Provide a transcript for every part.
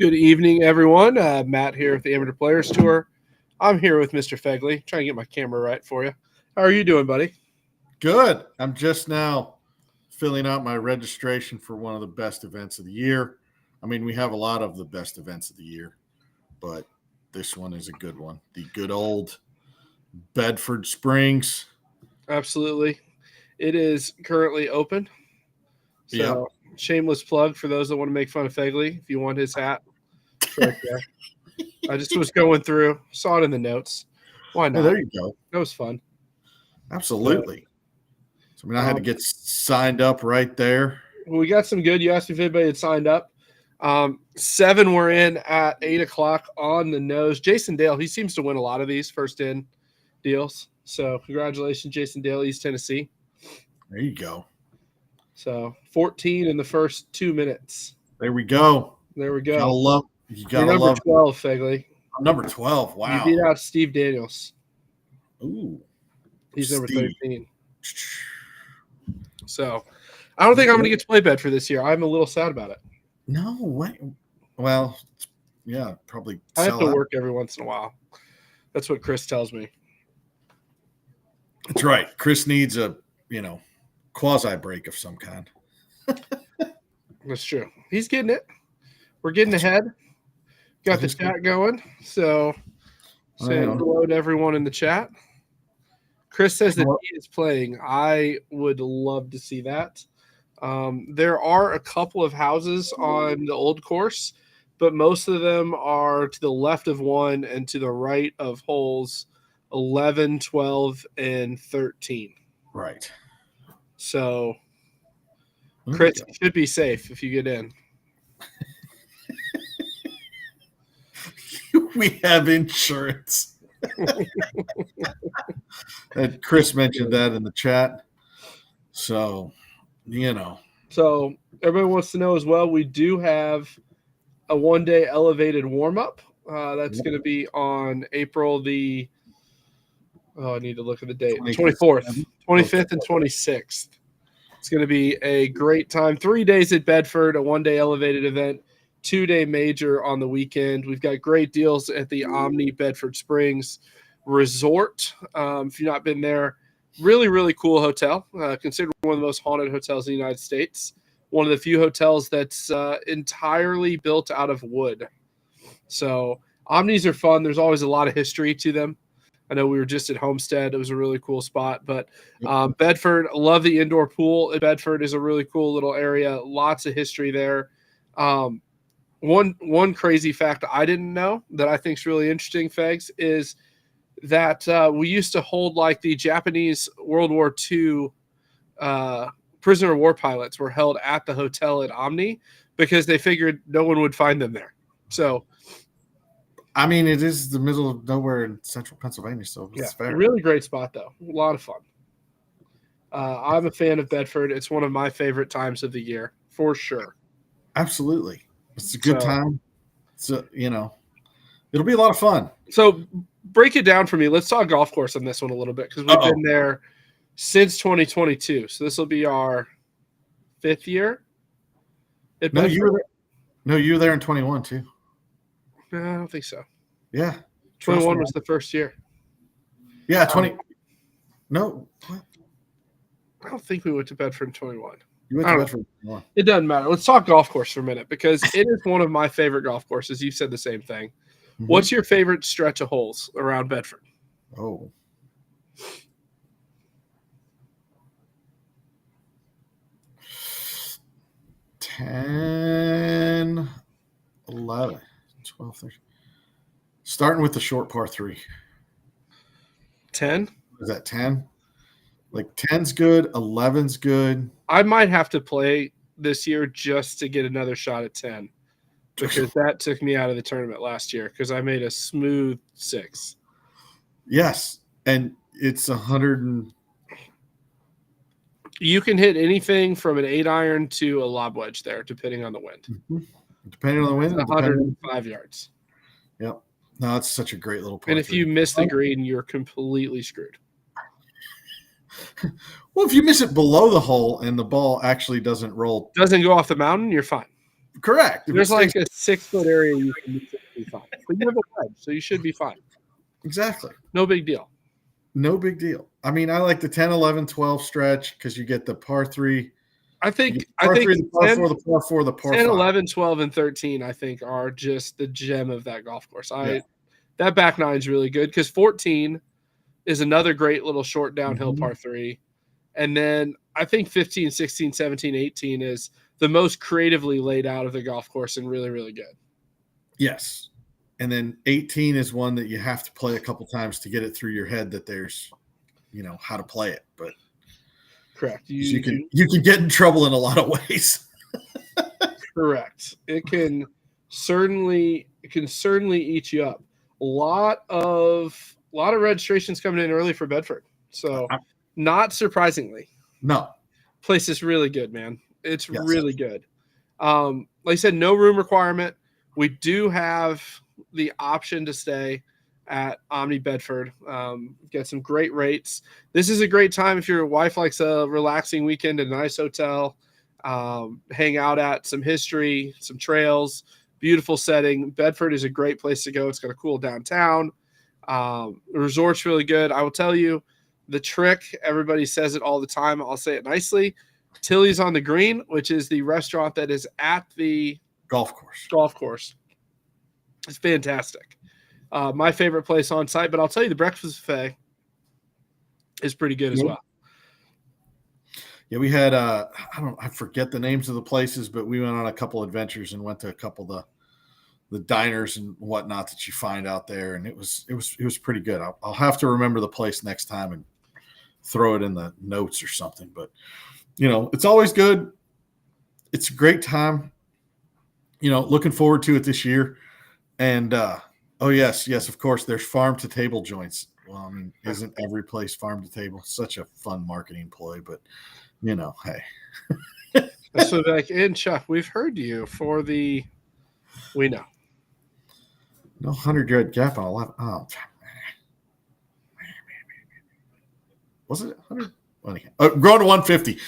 Good evening, everyone. Matt here with the Amateur Players Tour. I'm here with Mr. Fegley, trying to get my camera right for you. How are you doing, buddy? Good. I'm just now filling out my registration for one of the best events of the year. I mean, we have a lot of the best events of the year, but this one is a good one. The good old Bedford Springs. Absolutely. It is currently open. So, shameless plug for those that want to make fun of Fegley. If you want his hat, it's right there. I just was going through, saw it in the notes. Why not? Oh, there you go. That was fun. Absolutely. So, I had to get signed up right there. Well, we got some good. You asked me if anybody had signed up. 7 were in at 8 o'clock on the nose. Jason Dale, he seems to win a lot of these first in deals. So congratulations, Jason Dale, East Tennessee. There you go. So 14 in the first 2 minutes. There we go. There we go. You gotta You're love 12, Fegley. I'm number 12. Wow. You beat out Steve Daniels. Ooh. He's number 13. So I don't think I'm going to get to play Bedford this year. I'm a little sad about it. No way. Well, yeah, probably. I have to work every once in a while. That's what Chris tells me. That's right. Chris needs a, quasi break of some kind. That's true. He's getting it. We're getting ahead. Got the chat going. So saying hello to everyone in the chat. Chris says that he is playing. I would love to see that. There are a couple of houses on the old course, but most of them are to the left of one and to the right of holes 11, 12, and 13. Right. So, Chris, you should be safe if you get in. We have insurance. And Chris mentioned that in the chat. So, So, everybody wants to know as well, we do have a one-day elevated warm-up. That's going to be on April the I need to look at the date. 24th, 25th, and 26th. It's going to be a great time. 3 days at Bedford, a one-day elevated event, 2-day major on the weekend. We've got great deals at the Omni Bedford Springs Resort. If you've not been there, really, really cool hotel. Considered one of the most haunted hotels in the United States. One of the few hotels that's entirely built out of wood. So Omnis are fun. There's always a lot of history to them. I know we were just at Homestead. It was a really cool spot. But Bedford, love the indoor pool. Bedford is a really cool little area. Lots of history there. One crazy fact I didn't know that I think is really interesting, Fegs, is that we used to hold like the Japanese World War II prisoner of war pilots were held at the hotel at Omni because they figured no one would find them there. So, I mean, it is the middle of nowhere in central Pennsylvania, so it's fair. Really great spot, though. A lot of fun. I'm a fan of Bedford. It's one of my favorite times of the year, for sure. Absolutely. It's a good time. So, it'll be a lot of fun. So, break it down for me. Let's talk golf course on this one a little bit because we've been there since 2022. So, this will be our 5th year. No, you were there in 21, too. No, I don't think so. Yeah. 21 was the first year. Yeah, 20. No. What? I don't think we went to Bedford in 21. You went to Bedford in 21. It doesn't matter. Let's talk golf course for a minute because it is one of my favorite golf courses. You said the same thing. Mm-hmm. What's your favorite stretch of holes around Bedford? Oh. 10, 11. 12, 13. Starting with the short par 3. 10? Is that 10? Like 10's good, 11's good. I might have to play this year just to get another shot at 10 because that took me out of the tournament last year because I made a smooth 6. Yes, and it's 100. You can hit anything from an 8-iron to a lob wedge there, depending on the wind. Mm-hmm. Depending on the wind, 105 yards. Yep. No, it's such a great little par. And if you miss the green, you're completely screwed. Well, if you miss it below the hole and the ball actually doesn't roll, doesn't go off the mountain, you're fine. Correct. If There's it like stays- a 6-foot area you can be fine. But you have a wedge, so you should be fine. exactly. No big deal. No big deal. I mean, I like the 10, 11, 12 stretch because you get the par 3. I You think get the par 3, the par 4, the par 4, the par 10, 5. 11, 12, and 13, I think, are just the gem of that golf course. Yeah. That back nine is really good because 14 is another great little short downhill Mhm. par 3. And then I think 15, 16, 17, 18 is the most creatively laid out of the golf course and really, really good. Yes. And then 18 is one that you have to play a couple times to get it through your head that there's, how to play it. But Correct. you can get in trouble in a lot of ways. Correct. It can certainly eat you up. A lot of registrations coming in early for Bedford. So not surprisingly. No. Place is really good, man. It's Yes. really good. Like I said, no room requirement. We do have the option to stay at Omni Bedford. Get some great rates. This is a great time if your wife likes a relaxing weekend in a nice hotel. Hang out at some history, some trails, beautiful setting. Bedford is a great place to go. It's got a cool downtown. The resort's really good. I will tell you the trick. Everybody says it all the time. I'll say it nicely. Tilly's on the Green, which is the restaurant that is at the Golf course. It's fantastic. My favorite place on site, but I'll tell you the breakfast buffet is pretty good as well. Yeah, we had I forget the names of the places, but we went on a couple adventures and went to a couple of the diners and whatnot that you find out there, and it was pretty good. I'll have to remember the place next time and throw it in the notes or something. But it's always good. It's a great time. Looking forward to it this year. And oh yes, of course, there's farm to table joints. Well, I mean, isn't every place farm to table? Such a fun marketing ploy, but hey. So and Chuck, we've heard you for we know. No 100-yard gap on 11. Oh, was it 100? Grown to 150.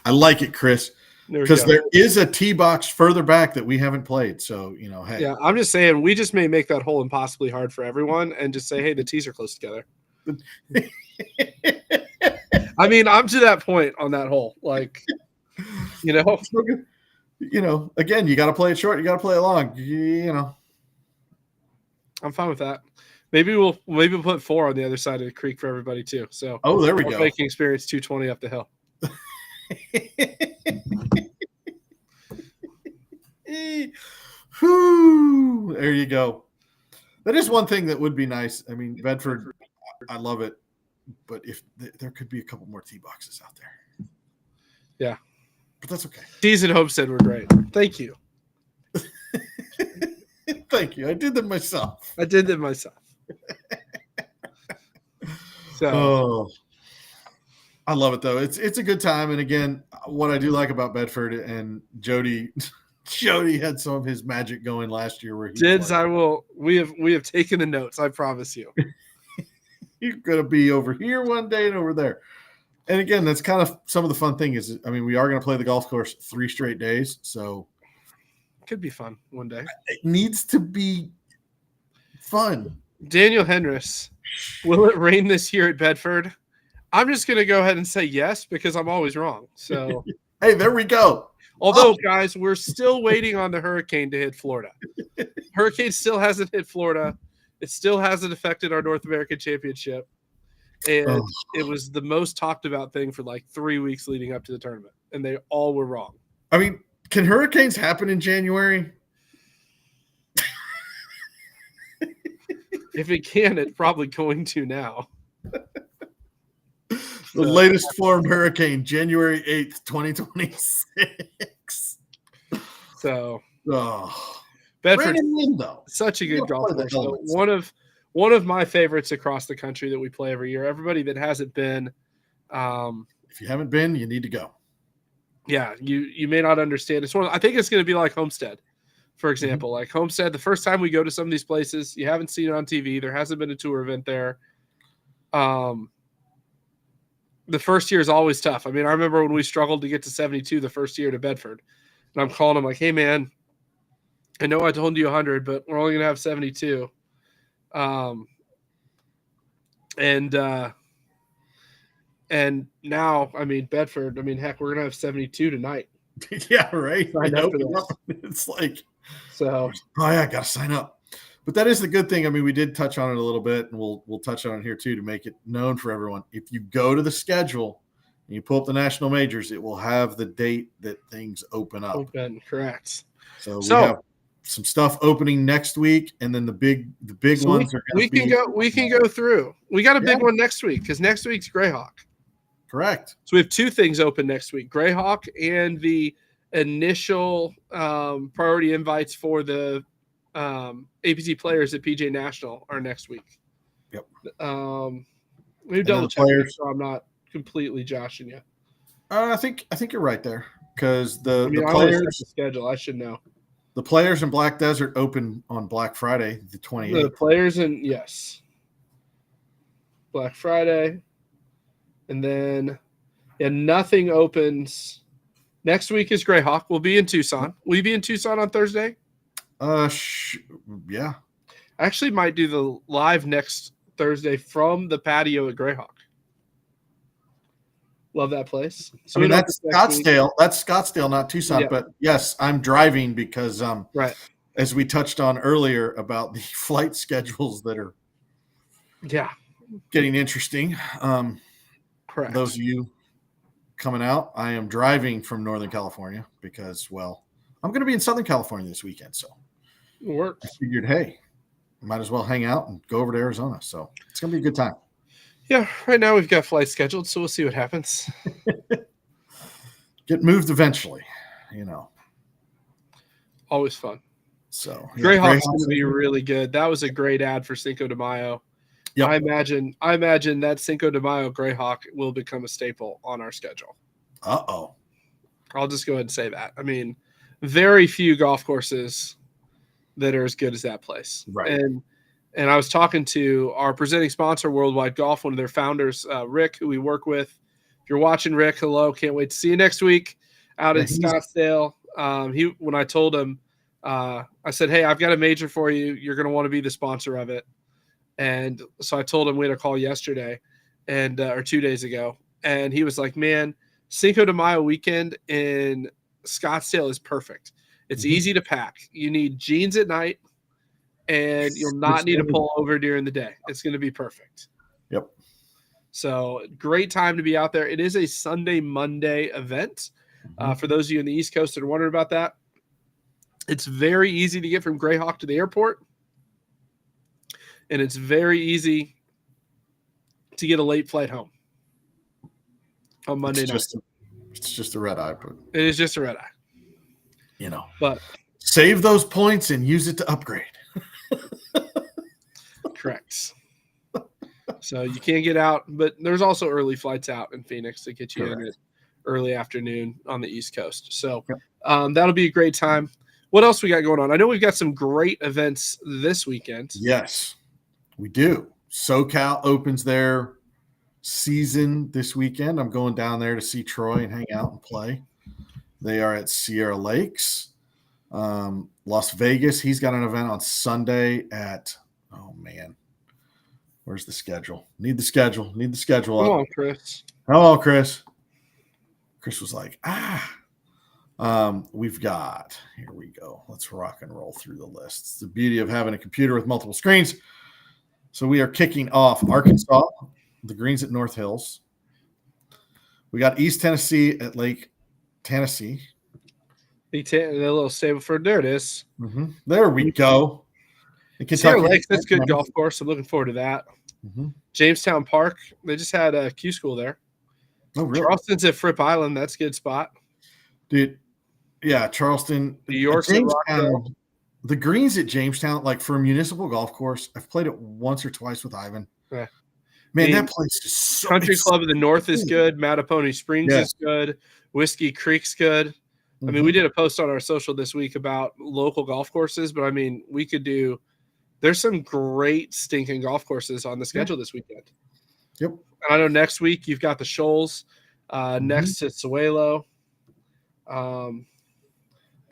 I like it, Chris, because there is a tee box further back that we haven't played. So, hey. Yeah, I'm just saying we just may make that hole impossibly hard for everyone and just say, hey, the tees are close together. I mean, I'm to that point on that hole. Like, again, you got to play it short. You got to play it long. I'm fine with that. Maybe we'll put 4 on the other side of the creek for everybody too. So there we go. Making experience 220 up the hill. There you go. That is one thing that would be nice. I mean, Bedford, I love it, but if there could be a couple more tee boxes out there. Yeah, but that's okay. Tees at Homestead were great. Thank you. Thank you. I did them myself. So, I love it though. It's a good time, and again, what I do like about Bedford and Jody had some of his magic going last year. Where we have taken the notes. I promise you. You're gonna be over here one day and over there. And again, that's kind of some of the fun thing is, I mean, we are going to play the golf course 3 straight days, so could be fun one day. It needs to be fun. Daniel Henris, will it rain this year at Bedford? I'm just going to go ahead and say yes because I'm always wrong. So, hey, there we go. Although, guys, we're still waiting on the hurricane to hit Florida. Hurricane still hasn't hit Florida. It still hasn't affected our North American Championship. And it was the most talked about thing for like 3 weeks leading up to the tournament. And they all were wrong. I mean, can hurricanes happen in January? If it can, it's probably going to now. The latest formed hurricane, January 8th, 2026. So, Bedford, such a good golf course. One of my favorites across the country that we play every year. Everybody that hasn't been, if you haven't been, you need to go. Yeah, you may not understand. I think it's going to be like Homestead, for example. Like Homestead, the first time we go to some of these places, you haven't seen it on TV. There hasn't been a tour event there. The first year is always tough. I mean, I remember when we struggled to get to 72 the first year to Bedford. And I'm calling them like, hey, man, I know I told you 100, but we're only going to have 72. And now, I mean, Bedford, I mean, heck, we're going to have 72 tonight. Yeah, right. Sign up for this. It's like, So, oh yeah, got to sign up. But that is the good thing. I mean, we did touch on it a little bit, and we'll touch on it here too to make it known for everyone. If you go to the schedule and you pull up the national majors, it will have the date that things open up. correct. So we have some stuff opening next week, and then the big ones are going to be. We can go through. We got a big one next week because next week's Greyhawk. Correct. So we have two things open next week: Greyhawk and the initial priority invites for the APT players at PJ National are next week. Yep. We've double checked, so I'm not completely joshing you. I think you're right there because the players the schedule. I should know. The players in Black Desert open on Black Friday, the 28th. The players Black Friday, and then nothing opens. Next week is Greyhawk. We'll be in Tucson. Will you be in Tucson on Thursday? Yeah. I actually might do the live next Thursday from the patio at Greyhawk. Love that place. So I mean, that's Scottsdale. That's Scottsdale, not Tucson. Yeah. But yes, I'm driving because right. As we touched on earlier about the flight schedules that are getting interesting. Correct. Those of you coming out, I am driving from Northern California because, well, I'm going to be in Southern California this weekend. So it works. I figured, hey, might as well hang out and go over to Arizona. So it's going to be a good time. Yeah, right now we've got flights scheduled, so we'll see what happens. Get moved eventually, Always fun. So Greyhawk's going to be really good. That was a great ad for Cinco de Mayo. Yep. I imagine that Cinco de Mayo Greyhawk will become a staple on our schedule. Uh-oh. I'll just go ahead and say that. I mean, very few golf courses that are as good as that place. Right. And I was talking to our presenting sponsor, Worldwide Golf, one of their founders, Rick, who we work with. If you're watching, Rick, hello. Can't wait to see you next week out in Scottsdale. When I told him, I said, hey, I've got a major for you. You're going to want to be the sponsor of it. And so I told him we had a call yesterday or 2 days ago. And he was like, man, Cinco de Mayo weekend in Scottsdale is perfect. It's easy to pack. You need jeans at night. And you'll not need to pull over during the day. It's going to be perfect. Yep. So great time to be out there. It is a Sunday, Monday event. For those of you in the East Coast that are wondering about that, it's very easy to get from Greyhawk to the airport. And it's very easy to get a late flight home on Monday night. It's just a red eye. But it is just a red eye. But save those points and use it to upgrade. Correct. So you can't get out, but there's also early flights out in Phoenix that get you in at early afternoon on the East Coast. So that'll be a great time. What else we got going on? I know we've got some great events this weekend. Yes, we do. SoCal opens their season this weekend. I'm going down there to see Troy and hang out and play. They are at Sierra Lakes. Las Vegas, he's got an event on Sunday at, oh man, where's the schedule? Need the schedule. Come on, Chris. Hello, Chris. Chris was like, we've got, here we go. Let's rock and roll through the list. It's the beauty of having a computer with multiple screens. So we are kicking off Arkansas, the greens at North Hills. We got East Tennessee at Lake Tennessee. A little Stableford. There it is. Mm-hmm. There we go. Sierra Lakes, that's a good golf course. I'm looking forward to that. Mm-hmm. Jamestown Park, they just had a Q school there. Oh, really? Charleston's at Fripp Island. That's a good spot. Dude, yeah, Charleston. New York's at Rockville. The greens at Jamestown, like for a municipal golf course, I've played it once or twice with Ivan. Yeah. Man, that place is so Country Club of the North is good. Mattapony Springs is good. Whiskey Creek's good. I mean, we did a post on our social this week about local golf courses, but I mean, we could do – there's some great stinking golf courses on the schedule this weekend. Yep. And I know next week you've got the Shoals next to Suelo.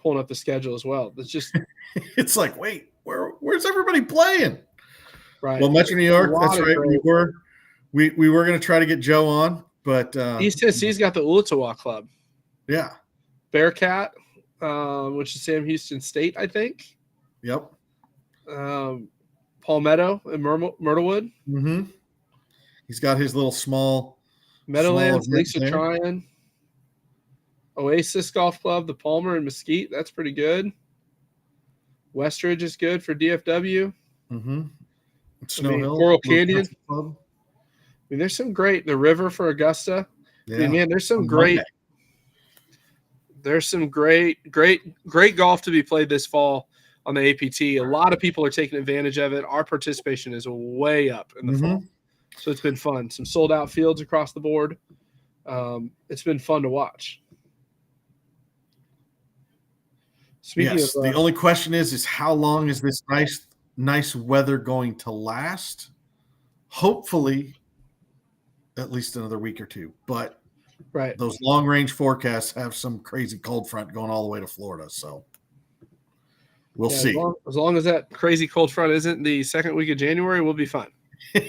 pulling up the schedule as well. It's just It's like, wait, where's everybody playing? right. Well, Metro New York, A lot that's of right. great- We were going to try to get Joe on, but East Tennessee's got the Ooltewah Club, yeah, Bearcat, which is Sam Houston State, I think. yep. Palmetto and Myrtlewood, Mm-hmm. He's got his little small Meadowlands, event Lisa there. Tryon, Oasis Golf Club, the Palmer and Mesquite. That's pretty good. Westridge is good for DFW. Mm-hmm. Snow Hill, Coral Little Canyon. Country Club. I mean, there's some great. The River for Augusta. Yeah. I mean, man, there's some On great. Monday. There's some great golf to be played this fall on the APT. A lot of people are taking advantage of it. Our participation is way up in the fall, so it's been fun. Some sold out fields across the board. It's been fun to watch. Speaking Yes. of, The only question is how long is this nice weather going to last? Hopefully, at least another week or two. But right, those long range forecasts have some crazy cold front going all the way to Florida. So we'll yeah, see. as long as that crazy cold front isn't the second week of January, we'll be fine. I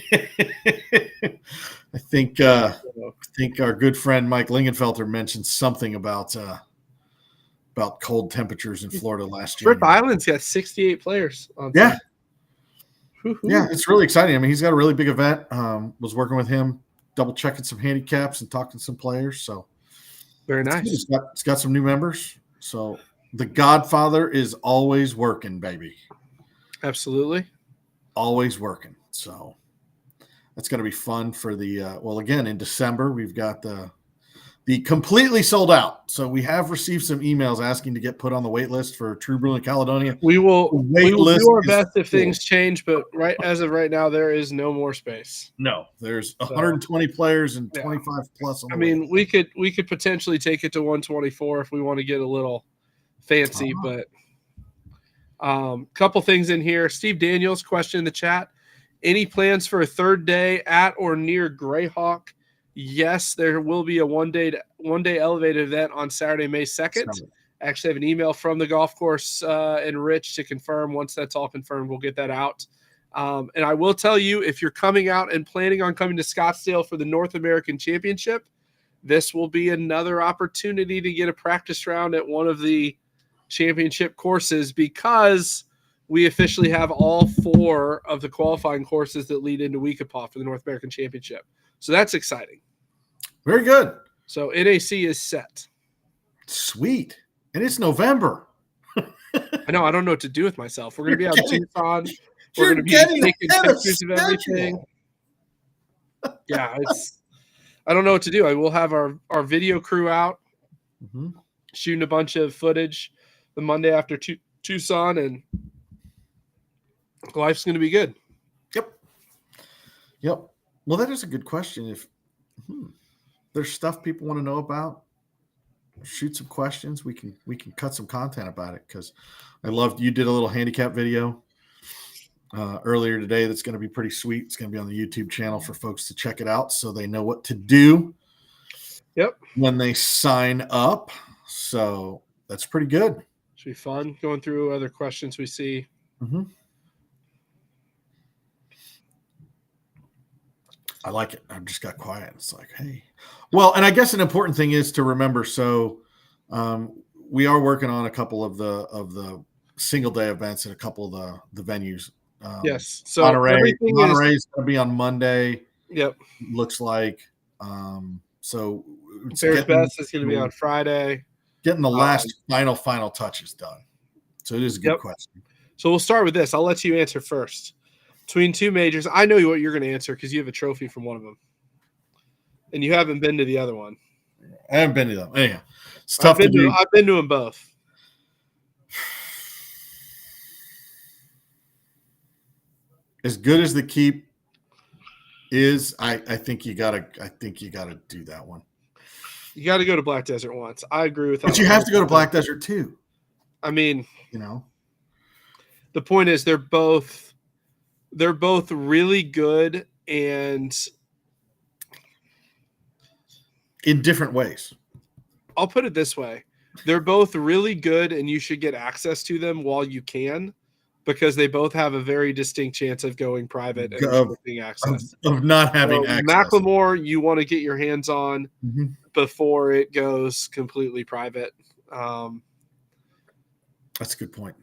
think our good friend Mike Lingenfelter mentioned something about cold temperatures in Florida last year. Fripp Island's got 68 players on Yeah. site. Woo-hoo. Yeah, it's really exciting. I mean, he's got a really big event. Was working with him, double checking some handicaps and talking to some players. So Very nice. It's got some new members. So the Godfather is always working, baby. Absolutely. Always working. So that's going to be fun for the again, in December, we've got the completely sold out. So we have received some emails asking to get put on the wait list for True Blue in Caledonia. We will list do our is best if full. things change, but as of right now, there is no more space. No, there's 120 players and Yeah. 25 plus on the I mean, wait list. we could potentially take it to 124 if we want to get a little fancy, but couple things in here. Steve Daniels question in the chat: any plans for a third day at or near Greyhawk? Yes, there will be a one day elevated event on Saturday, May 2nd. I actually have an email from the golf course and Rich to confirm. Once that's all confirmed, we'll get that out. And I will tell you, if you're coming out and planning on coming to Scottsdale for the North American Championship, this will be another opportunity to get a practice round at one of the championship courses, because we officially have all 4 of the qualifying courses that lead into Weekapaw for the North American Championship. So that's exciting. Very good. So NAC is set. Sweet. And it's November. I know. I don't know what to do with myself. We're going to be out in Tucson. We're You're going to be getting taking ahead of pictures of everything. schedule. Yeah, I don't know what to do. I will have our video crew out shooting a bunch of footage the Monday after Tucson, and life's going to be good. Yep. Well, that is a good question. If there's stuff people want to know about, shoot some questions. We can cut some content about it, because I loved you did a little handicap video earlier today that's going to be pretty sweet. It's going to be on the YouTube channel for folks to check it out so they know what to do when they sign up. So that's pretty good. Should be fun going through other questions we see. I like it. I just got quiet. It's like, hey. Well, and I guess an important thing is to remember. So we are working on a couple of the single day events at a couple of the venues. Yes. So Monterey's going to be on Monday. Yep. Looks like. So Bears Best is going to be on Friday. Getting the last final touches done. So it is a good question. So we'll start with this. I'll let you answer first. Between 2 majors, I know what you're going to answer because you have a trophy from one of them, and you haven't been to the other one. I haven't been to them. Anyhow, it's tough to do. I've been to them both. As good as the Keep is, I think you gotta do that one. You got to go to Black Desert once. I agree with that. But you have to go to Black Desert too. I mean, the point is they're both really good, and in different ways. I'll put it this way. They're both really good, and you should get access to them while you can, because they both have a very distinct chance of going private and Of, restricting access. of not having So access. Macklemore, you want to get your hands on Mhm. before it goes completely private. That's a good point.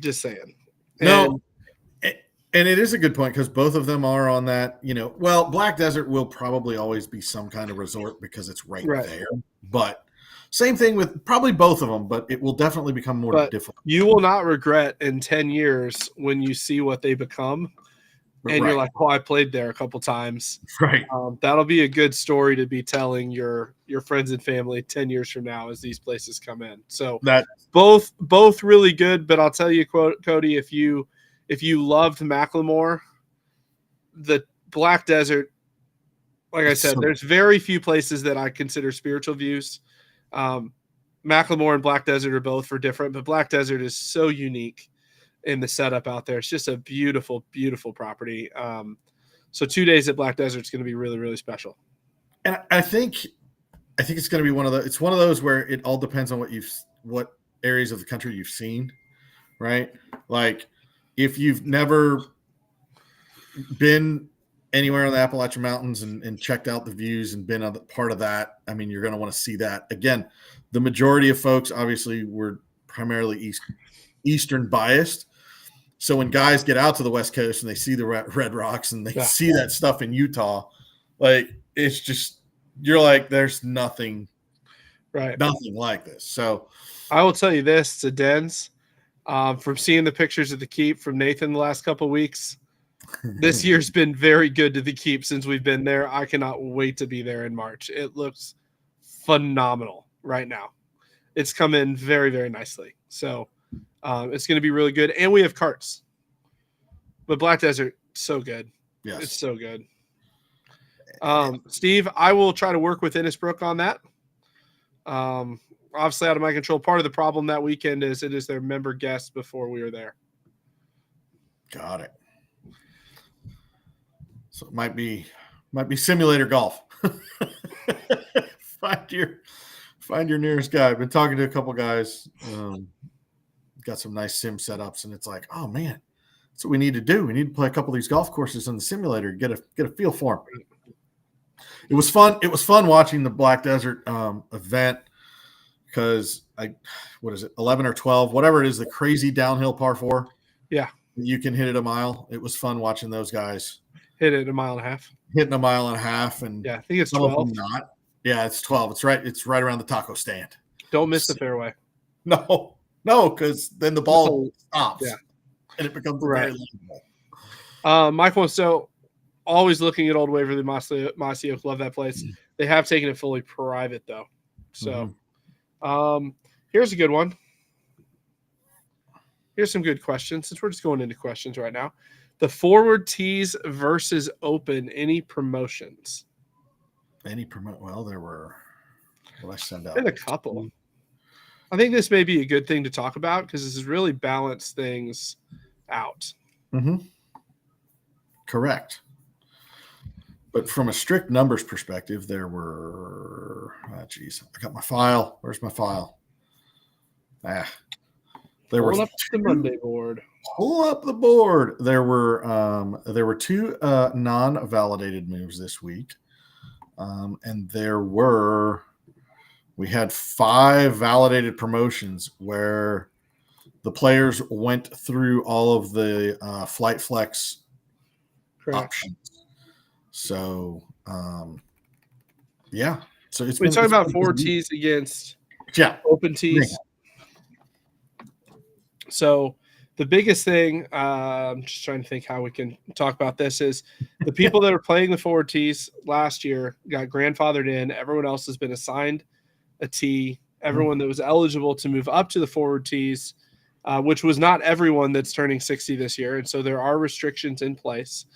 Just saying. No, and it is a good point because both of them are on that, well, Black Desert will probably always be some kind of resort because it's right. there. But same thing with probably both of them, but it will definitely become more difficult. You will not regret in 10 years when you see what they become. And you're like, oh, I played there a couple times. Right. That'll be a good story to be telling your friends and family 10 years from now as these places come in. So that both really good. But I'll tell you, Cody, if you loved Macklemore, the Black Desert, like I said, there's very few places that I consider spiritual views. Macklemore and Black Desert are both for different, but Black Desert is so unique in the setup out there. It's just a beautiful, beautiful property. So 2 days at Black Desert is going to be really, really special. And I think it's going to be one of those where it all depends on what areas of the country you've seen, right? Like if you've never been anywhere in the Appalachian Mountains and checked out the views and been a part of that, I mean, you're going to want to see that. Again, the majority of folks obviously were primarily Eastern biased. So when guys get out to the West Coast and they see the Red Rocks and they see that stuff in Utah, like it's just, you're like, there's nothing like this. So I will tell you this to Dens, from seeing the pictures of the Keep from Nathan the last couple of weeks, this year's been very good to the Keep since we've been there. I cannot wait to be there in March. It looks phenomenal right now. It's come in very, very nicely. So it's going to be really good. And we have carts. But Black Desert, so good. Yes. It's so good. Steve, I will try to work with Innisbrook on that. Obviously out of my control. Part of the problem that weekend is it is their member guest before we were there. Got it. So it might be simulator golf. Find your nearest guy. I've been talking to a couple guys. Got some nice sim setups, and it's like, oh man, that's what we need to do. We need to play a couple of these golf courses in the simulator, get a feel for them. It was fun. It was fun watching the Black Desert event because 11 or 12, whatever it is, the crazy downhill par 4. Yeah, you can hit it a mile. It was fun watching those guys hit it a mile and a half. Hitting a mile and a half, and yeah, I think it's 12. Not. Yeah, it's 12. It's right. It's right around the taco stand. Don't miss the fairway. No, because then the ball stops. Yeah, and it becomes very long. Michael, so always looking at Old Waverly, Mossy Oak. Love that place. Mm-hmm. They have taken it fully private though. So, here's a good one. Here's some good questions since we're just going into questions right now. The forward tees versus open. Any promotions? Well, there were. Well, I send out a couple. I think this may be a good thing to talk about because this has really balanced things out. Mm-hmm. Correct. But from a strict numbers perspective, there were. I got my file. Where's my file? There were up the Monday board. Pull up the board. There were 2 non-validated moves this week, and we had 5 validated promotions where the players went through all of the Flight Flex options. So, yeah. So we're talking about 4 tees against open tees. Yeah. So the biggest thing, I'm just trying to think how we can talk about this, is the people that are playing the forward tees last year got grandfathered in. Everyone else has been assigned a tee. Everyone that was eligible to move up to the forward tees, which was not everyone that's turning 60 this year. And so there are restrictions in place,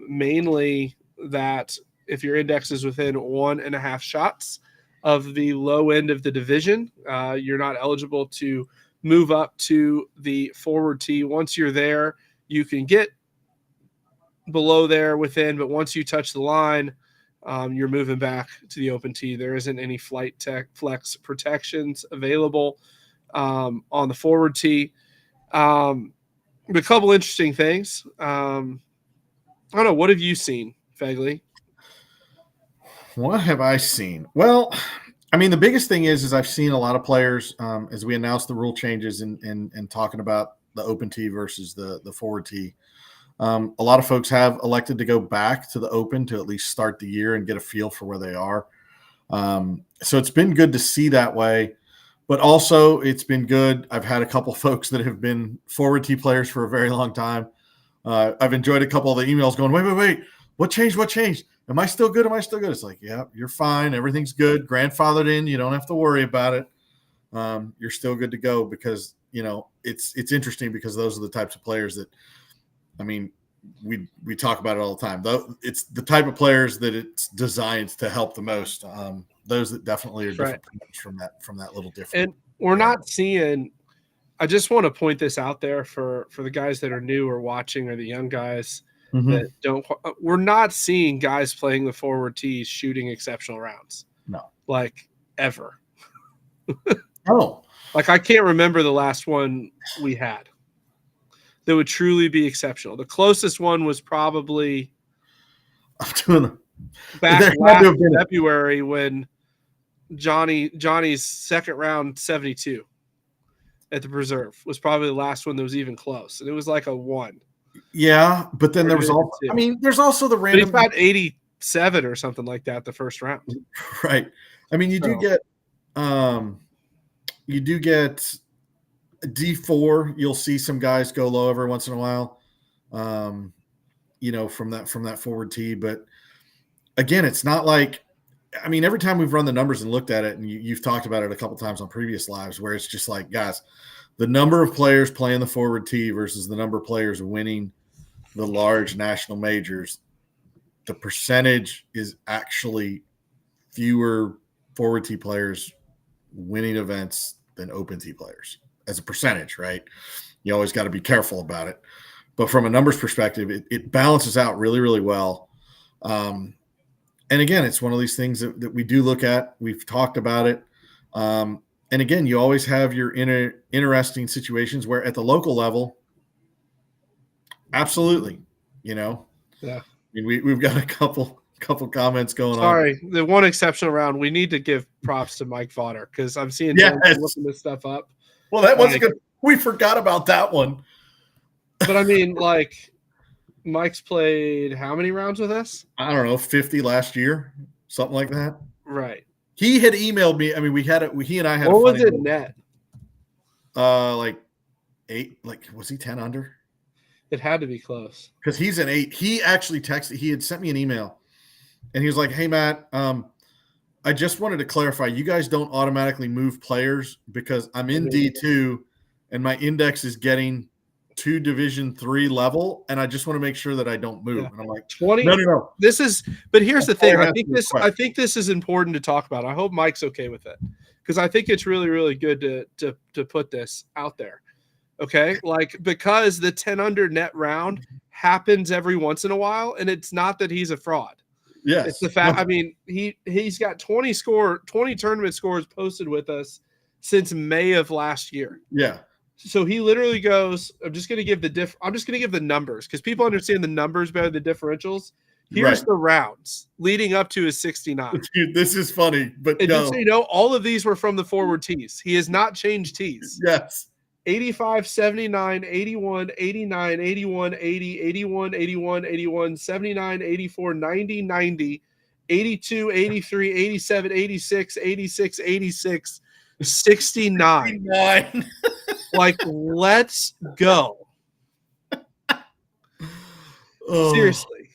mainly that if your index is within 1.5 shots of the low end of the division, you're not eligible to move up to the forward tee. Once you're there, you can get below there within, but once you touch the line, you're moving back to the open tee. There isn't any flight tech flex protections available on the forward tee. A couple interesting things. I don't know. What have you seen, Fegley? What have I seen? Well, I mean, the biggest thing is I've seen a lot of players as we announced the rule changes and talking about the open tee versus the forward tee. A lot of folks have elected to go back to the open to at least start the year and get a feel for where they are. So it's been good to see that way, but also it's been good. I've had a couple folks that have been forward tee players for a very long time. I've enjoyed a couple of the emails going, wait, what changed? Am I still good? It's like, yeah, you're fine. Everything's good. Grandfathered in. You don't have to worry about it. You're still good to go because, it's interesting because those are the types of players that, I mean, we talk about it all the time. Though it's the type of players that it's designed to help the most. Those that definitely are different from that little difference. And we're not seeing. I just want to point this out there for the guys that are new or watching, or the young guys that don't. We're not seeing guys playing the forward tees shooting exceptional rounds. No, like ever. Oh, like I can't remember the last one we had that would truly be exceptional. The closest one was probably back last February when Johnny's second round 72 at the Preserve was probably the last one that was even close, and it was like a 1. Yeah, but then there was also, I mean, there's also the random. But he's got 87 or something like that the first round. Right. I mean, you do get D4. You'll see some guys go low every once in a while, from that forward tee. But again, it's not like, I mean, every time we've run the numbers and looked at it, and you've talked about it a couple times on previous lives, where it's just like, guys, the number of players playing the forward tee versus the number of players winning the large national majors, the percentage is actually fewer forward tee players winning events than open tee players as a percentage, right? You always got to be careful about it. But from a numbers perspective, it balances out really, really well. And again, it's one of these things that we do look at. We've talked about it. And again, you always have your interesting situations where at the local level, absolutely, Yeah. I mean, we've got a couple comments going on. Sorry, the one exceptional round, we need to give props to Mike Vaughter because I'm seeing him looking this stuff up. Well, that was good. We forgot about that one. But I mean, like, Mike's played how many rounds with us? I don't know, 50 last year, something like that. Right. He had emailed me. I mean, he and I had. What was it net? Like 8. Like, was he 10 under? It had to be close because he's an 8. He actually texted. He had sent me an email, and he was like, "Hey Matt, I just wanted to clarify. You guys don't automatically move players because I'm in D2, and my index is getting to Division 3 level, and I just want to make sure that I don't move." And I'm like, 20. No. This is, but here's the thing. I think this is important to talk about. I hope Mike's okay with it because I think it's really, really good to put this out there. Okay, like because the 10 under net round happens every once in a while, and it's not that he's a fraud. Yes, it's the fact. I mean, he's got 20 tournament scores posted with us since May of last year. Yeah. So he literally goes, I'm just going to give the numbers because people understand the numbers better than the differentials. Here's the rounds leading up to his 69. Dude, this is funny, but just so you know, all of these were from the forward tees. He has not changed tees. Yes. 85, 79, 81, 89, 81, 80, 81, 81, 81, 79, 84, 90, 90, 82, 83, 87, 86, 86, 86, 69. Like, let's go. Seriously.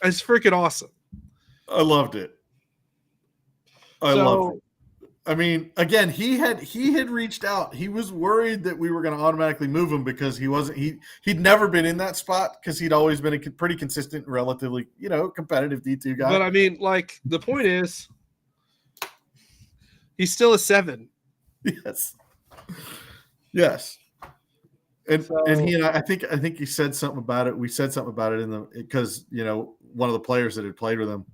It's freaking awesome. I loved it. I loved it. I mean, again, he had reached out. He was worried that we were going to automatically move him because he'd never been in that spot because he'd always been a pretty consistent, relatively, competitive D2 guy. But I mean, like, the point is he's still a 7. Yes. And he and I think he said something about it. We said something about it because one of the players that had played with him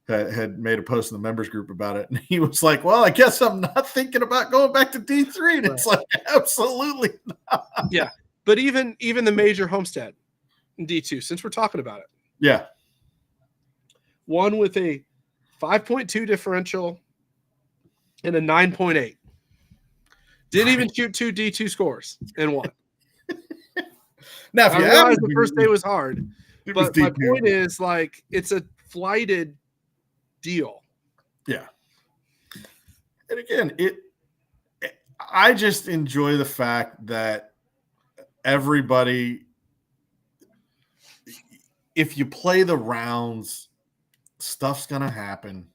had made a post in the members group about it, and he was like, "Well, I guess I'm not thinking about going back to D3." And it's like, absolutely not. Yeah, but even the major Homestead in D2, since we're talking about it, Yeah, one with a 5.2 differential and a 9.8. Didn't even shoot 2 D2 scores and won. now if I you realized the first day was hard, it was but my D2. point is, like, it's a flighted deal. Yeah. And again, I just enjoy the fact that everybody, if you play the rounds, stuff's gonna happen.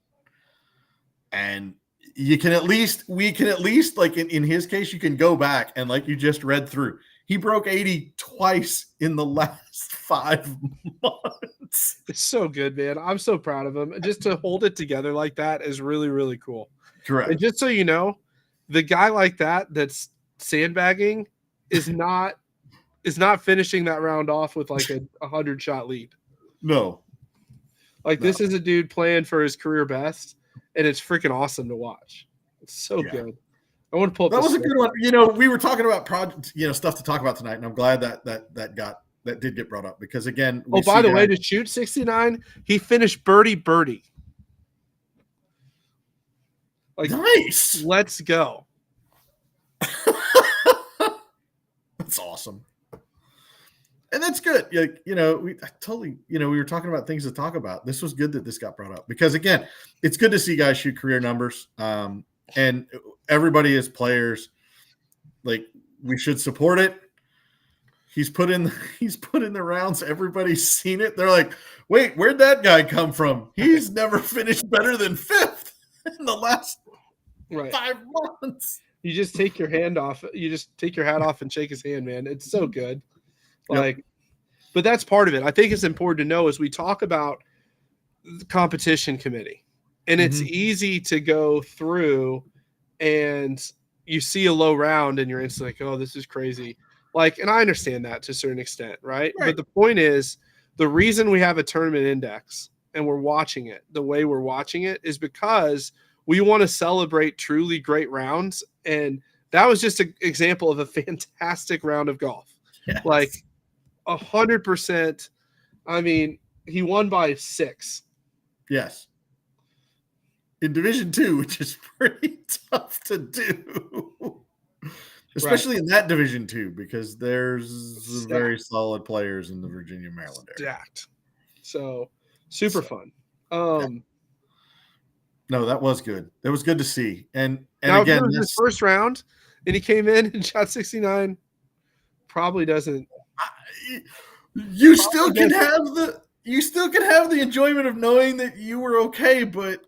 And we can at least, like in his case, you can go back and, like you just read through, he broke 80 twice in the last 5 months. It's so good, man. I'm so proud of him. Just to hold it together like that is really, really cool. Correct. And just so you know, the guy like that's sandbagging is not finishing that round off with like a 100-shot lead. No. Like, this is a dude playing for his career best, and it's freaking awesome to watch. It's so good. I want to pull up. That was a good one. We were talking about stuff to talk about tonight, and I'm glad that did get brought up, because again. Oh, by the way, to shoot 69, he finished birdie. Like, nice. Let's go. That's awesome. And that's good. We were talking about things to talk about. This was good that this got brought up, because again, it's good to see guys shoot career numbers. And everybody as players, like, we should support it. He's put in the rounds. Everybody's seen it. They're like, wait, where'd that guy come from? He's never finished better than 5th in the last 5 months. You just take your hand off. You just take your hat off and shake his hand, man. It's so good. Like, but that's part of it. I think it's important to know as we talk about the competition committee, and it's easy to go through and you see a low round and you're instantly like, oh, this is crazy. Like, and I understand that to a certain extent, right? But the point is, the reason we have a tournament index and we're watching it the way we're watching it is because we want to celebrate truly great rounds. And that was just an example of a fantastic round of golf. Yes. Like, 100%. I mean, he won by 6. Yes. In Division 2, which is pretty tough to do. Especially in that Division 2, because there's very solid players in the Virginia, Maryland area. Stacked. So, super fun. No, that was good. That was good to see. And now, again, if it was his first round and he came in and shot 69, probably doesn't. You still can have the enjoyment of knowing that you were okay, but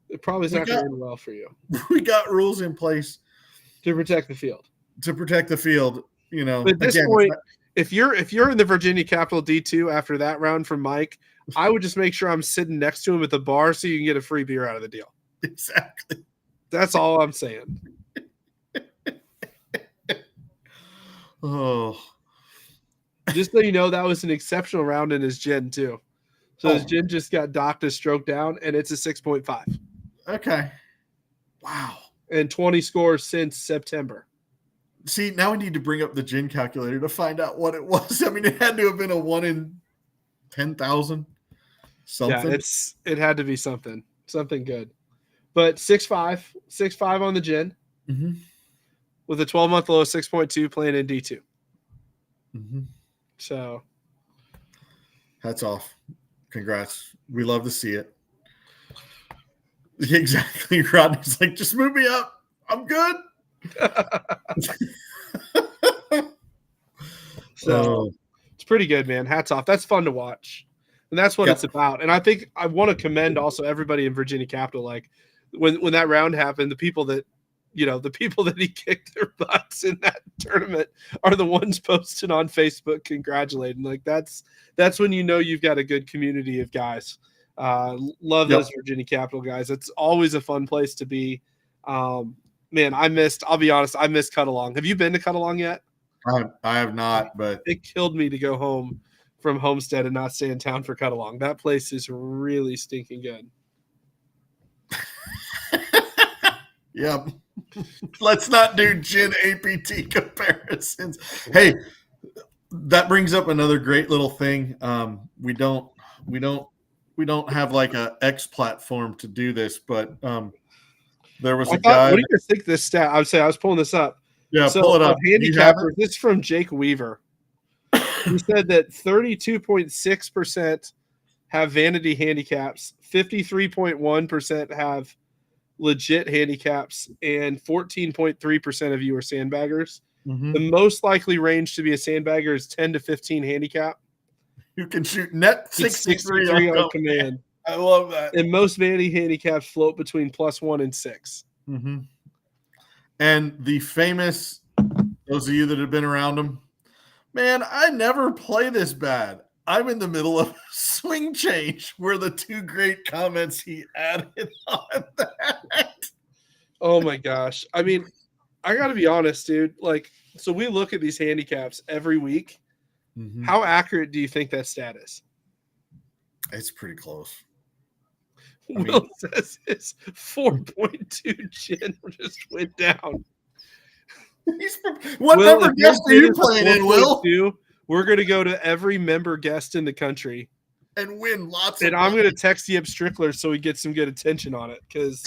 it probably is not going to end well for you. We got rules in place to protect the field. But at this point, if you're in the Virginia Capital D2 after that round from Mike, I would just make sure I'm sitting next to him at the bar so you can get a free beer out of the deal. Exactly. That's all I'm saying. Oh. Just so you know, that was an exceptional round in his gin too. So his gin just got docked a stroke down, and it's a 6.5. Okay. Wow. And 20 scores since September. See, now we need to bring up the gin calculator to find out what it was. I mean, it had to have been a 1 in 10,000. Something. Yeah, it had to be something good. But 6.5 on the gin, with a 12-month low of 6.2 playing in D2. So, hats off. Congrats. We love to see it. Exactly. Rodney's like, just move me up. I'm good. So it's pretty good, man. Hats off. That's fun to watch. And that's what it's about. And I think I want to commend also everybody in Virginia Capital. Like, when that round happened, the people that he kicked their butts in that tournament are the ones posted on Facebook congratulating. Like, that's when you know you've got a good community of guys. Love those Virginia Capital guys. It's always a fun place to be. Man, I'll be honest, I missed Cut Along. Have you been to Cut Along yet? I have not, but it killed me to go home from Homestead and not stay in town for cut along. That place is really stinking good. Yep. Let's not do gin APT comparisons. Hey, that brings up another great little thing. We don't have like a X platform to do this, but there was a guy. What do you guys think this stat? I would say I was pulling this up. Yeah, so, pull it up. Handicappers, this is from Jake Weaver. He said that 32.6% have vanity handicaps, 53.1% have legit handicaps, and 14.3% of you are sandbaggers. Mm-hmm. The most likely range to be a sandbagger is 10 to 15 handicap. You can shoot net 63 on command. I love that. And most vanity handicaps float between +1 and 6. Mm-hmm. And the famous, those of you that have been around him, man, I never play this bad. I'm in the middle of a swing change, were the two great comments he added on that. Oh my gosh. I mean, I got to be honest, dude. Like, so we look at these handicaps every week. Mm-hmm. How accurate do you think that stat is? It's pretty close. Will says his 4.2 gin just went down. What member guest are you playing in, Will? We're going to go to every member guest in the country and win lots of money. I'm going to text Yip Strickler so he gets some good attention on it because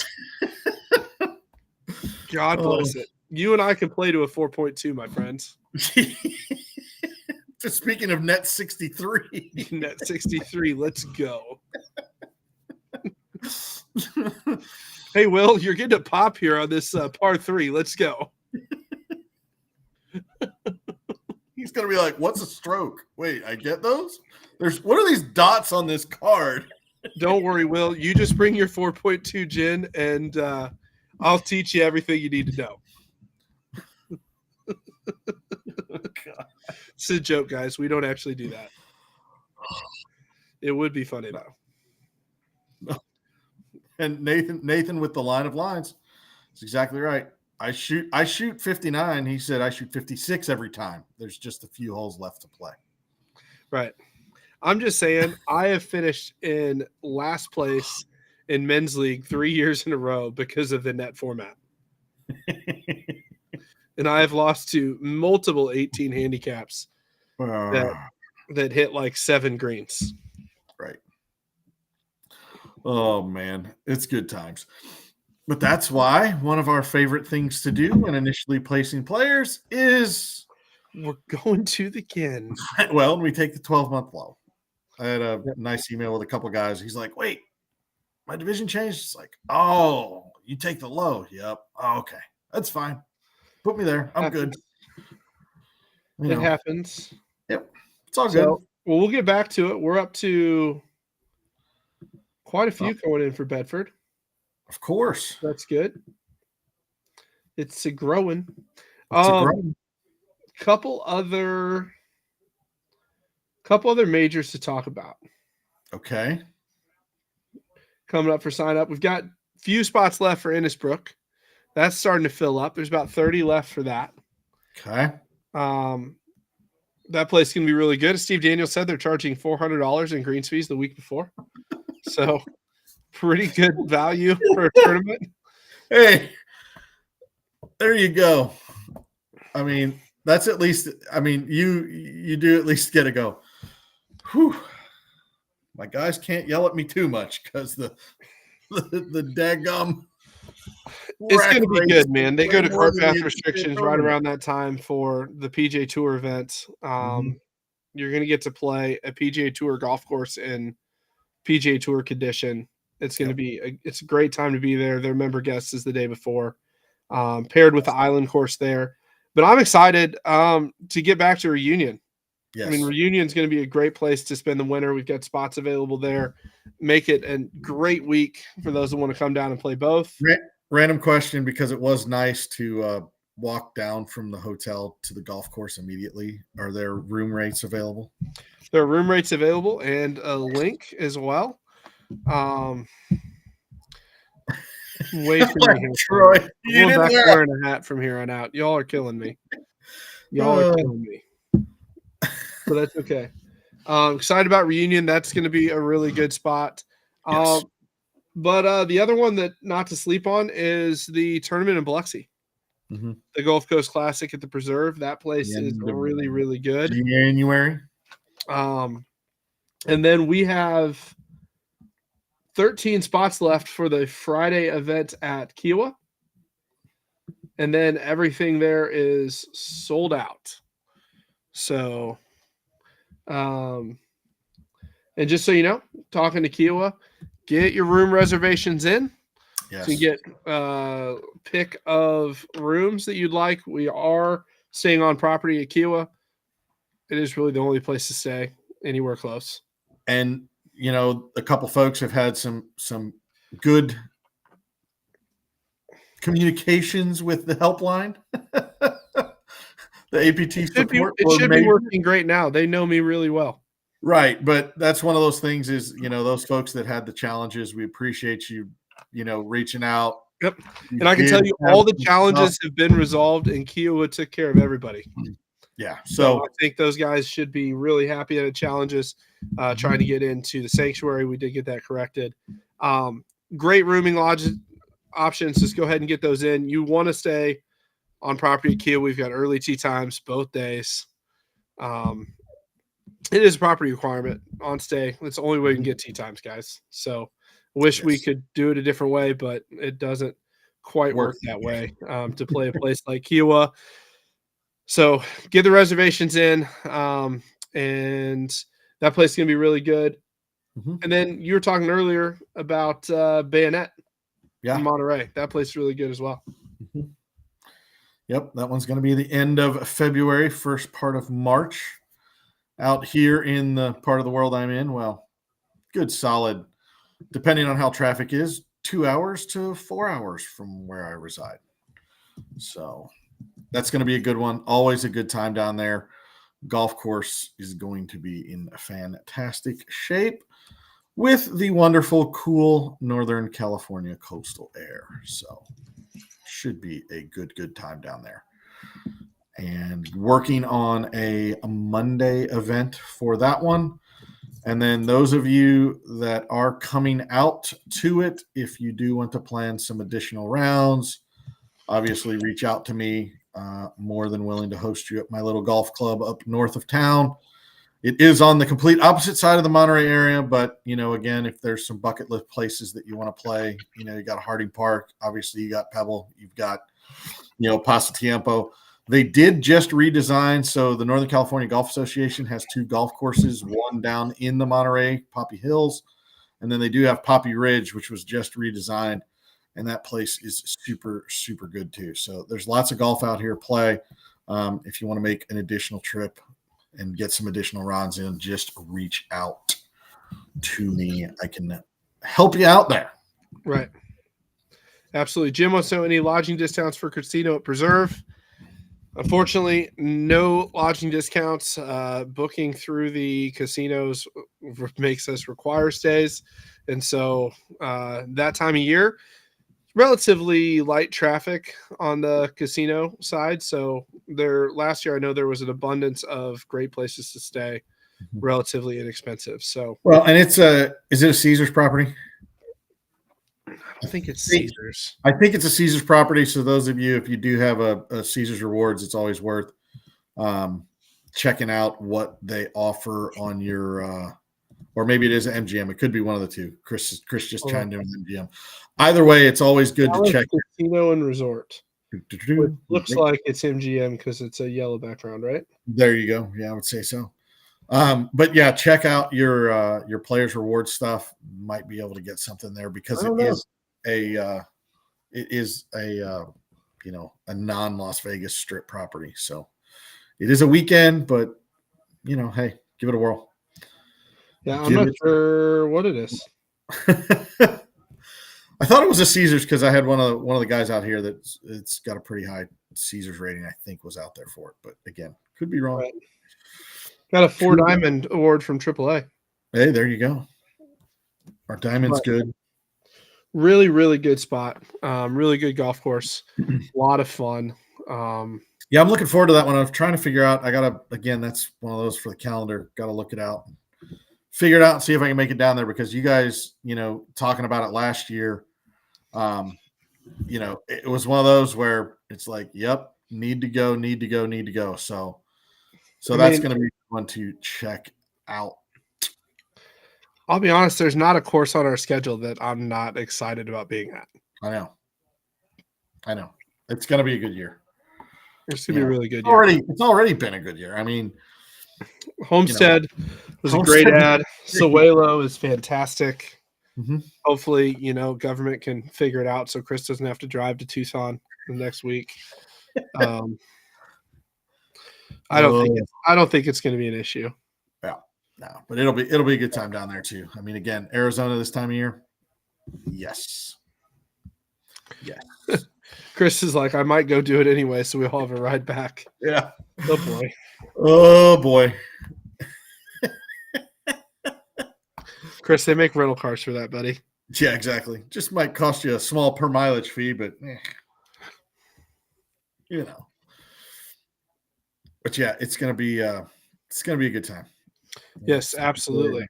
God bless it. You and I can play to a 4.2, my friends. Speaking of net 63. Net 63, let's go. Hey, Will, you're getting a pop here on this par 3. Let's go. He's going to be like, what's a stroke? Wait, I get those? What are these dots on this card? Don't worry, Will. You just bring your 4.2 gin, and I'll teach you everything you need to know. God. It's a joke, guys. We don't actually do that. It would be funny, though. And Nathan with the line of lines. That's exactly right. I shoot 59. He said I shoot 56 every time. There's just a few holes left to play. Right. I'm just saying I have finished in last place in men's league 3 years in a row because of the net format. And I have lost to multiple 18 handicaps that hit like 7 greens. Right. Oh, man. It's good times. But that's why one of our favorite things to do when initially placing players is we're going to the Kin. Well, we take the 12-month low. I had a nice email with a couple guys. He's like, wait, my division changed? It's like, oh, you take the low. Yep. Oh, okay. That's fine. Put me there. I'm good. It happens. Yep. It's all good. Well, we'll get back to it. We're up to quite a few going in for Bedford. Of course. That's good. It's growing. Couple other majors to talk about. Okay. Coming up for sign up. We've got few spots left for Innisbrook. That's starting to fill up. There's about 30 left for that. Okay. That place is going to be really good. As Steve Daniels said, they're charging $400 in greens fees the week before. So pretty good value for a tournament. Hey, there you go. I mean, that's at least, I mean, you do at least get to go. Whew. My guys can't yell at me too much because the daggum. It's going to be good, man. They go to court path restrictions right around that time for the PGA Tour event. You're going to get to play a PGA Tour golf course in PGA Tour condition. It's going to be it's a great time to be there. Their member guests is the day before, paired with the island course there. But I'm excited to get back to Reunion. Yes. I mean, Reunion is going to be a great place to spend the winter. We've got spots available there. Make it a great week for those that want to come down and play both. Random question, because it was nice to walk down from the hotel to the golf course immediately. Are there room rates available? There are room rates available and a link as well. Way too many here. Troy, I'm going back wearing a hat from here on out. Y'all are killing me. Y'all are killing me. But that's okay. Excited about Reunion. That's going to be a really good spot. Yes. But the other one that not to sleep on is the tournament in Biloxi, the Gulf Coast Classic at the Preserve. That place is really, really good. January. And then we have 13 spots left for the Friday event at Kiowa. And then everything there is sold out. So, and just so you know, talking to Kiowa, get your room reservations in. Yes. So you get pick of rooms that you'd like. We are staying on property at Kiowa. It is really the only place to stay anywhere close. And you know, a couple folks have had some good communications with the helpline. The APT support. It should be working great now. They know me really well. Right. But that's one of those things is, you know, those folks that had the challenges, we appreciate you, you know, reaching out. Yep. And I can tell you all the challenges have been resolved and Kiowa took care of everybody. Yeah. So I think those guys should be really happy at the challenges trying to get into the sanctuary. We did get that corrected. Great rooming lodge options. Just go ahead and get those in. You want to stay on property at Kiowa. We've got early tea times both days. It is a property requirement on stay. It's the only way we can get tea times, guys. So I wish we could do it a different way, but it doesn't quite work that way to play a place like Kiowa. So get the reservations in, and that place is going to be really good. And then you were talking earlier about Bayonet in Monterey. That place is really good as well. Yep, that one's going to be the end of February, first part of March. Out here in the part of the world I'm in, well, good solid, depending on how traffic is, 2 hours to 4 hours from where I reside. So that's going to be a good one. Always a good time down there. Golf course is going to be in fantastic shape with the wonderful, cool Northern California coastal air. So should be a good time down there. And working on a Monday event for that one. And then those of you that are coming out to it, if you do want to plan some additional rounds, obviously reach out to me. More than willing to host you at my little golf club up north of town. It is on the complete opposite side of the Monterey area, but, you know, again, if there's some bucket list places that you want to play, you know, you got Harding Park, obviously you got Pebble, you've got, you know, Pasatiempo. They did just redesign. So the Northern California Golf Association has 2 golf courses, one down in the Monterey, Poppy Hills, and then they do have Poppy Ridge, which was just redesigned. And that place is super, super good too. So there's lots of golf out here. Play. If you want to make an additional trip and get some additional rounds in, just reach out to me. I can help you out there. Right. Absolutely. Jim wants to know any lodging discounts for casino at Preserve. Unfortunately, no lodging discounts. Booking through the casinos makes us require stays. And so that time of year, relatively light traffic on the casino side. So last year, I know there was an abundance of great places to stay, relatively inexpensive. So, well, and is it a Caesars property? I think it's Caesars. I think it's a Caesars property. So those of you, if you do have a Caesars Rewards, it's always worth checking out what they offer on your or maybe it is an MGM. It could be one of the two. Chris just chimed in with MGM. Either way, it's always good to check. Casino and Resort. It looks like it's MGM because it's a yellow background, right? There you go. Yeah, I would say so. But yeah, check out your players reward stuff. Might be able to get something there because it is a you know, a non-Las Vegas strip property. So it is a weekend, but you know, hey, give it a whirl. Yeah, I'm not sure what it is. I thought it was a Caesars because I had one of the guys out here it's got a pretty high Caesars rating. I think was out there for it, but again, could be wrong. Right. Got a 4 Diamond award from AAA. Hey, there you go. Our diamond's good. Really, really good spot. Really good golf course. A lot of fun. Yeah, I'm looking forward to that one. I'm trying to figure out. That's one of those for the calendar. Got to look it out, figure it out, and see if I can make it down there because you guys, talking about it last year, it was one of those where it's like, yep, need to go, need to go, need to go. So that's going to be one to check out. I'll be honest, there's not a course on our schedule that I'm not excited about being at. I know. It's going to be a good year. It's going to be a really good year. It's already been a good year. I mean, Homestead was a great ad. Sewelo is fantastic. Mm-hmm. Hopefully, government can figure it out so Chris doesn't have to drive to Tucson the next week. I don't think it's going to be an issue. Yeah, no, but it'll be a good time down there too. I mean, again, Arizona this time of year. Yes. Chris is like, I might go do it anyway, so we all have a ride back. Yeah. Oh boy. Chris, they make rental cars for that, buddy. Yeah, exactly. Just might cost you a small per mileage fee, but But yeah, it's gonna be a good time. Yes, absolutely.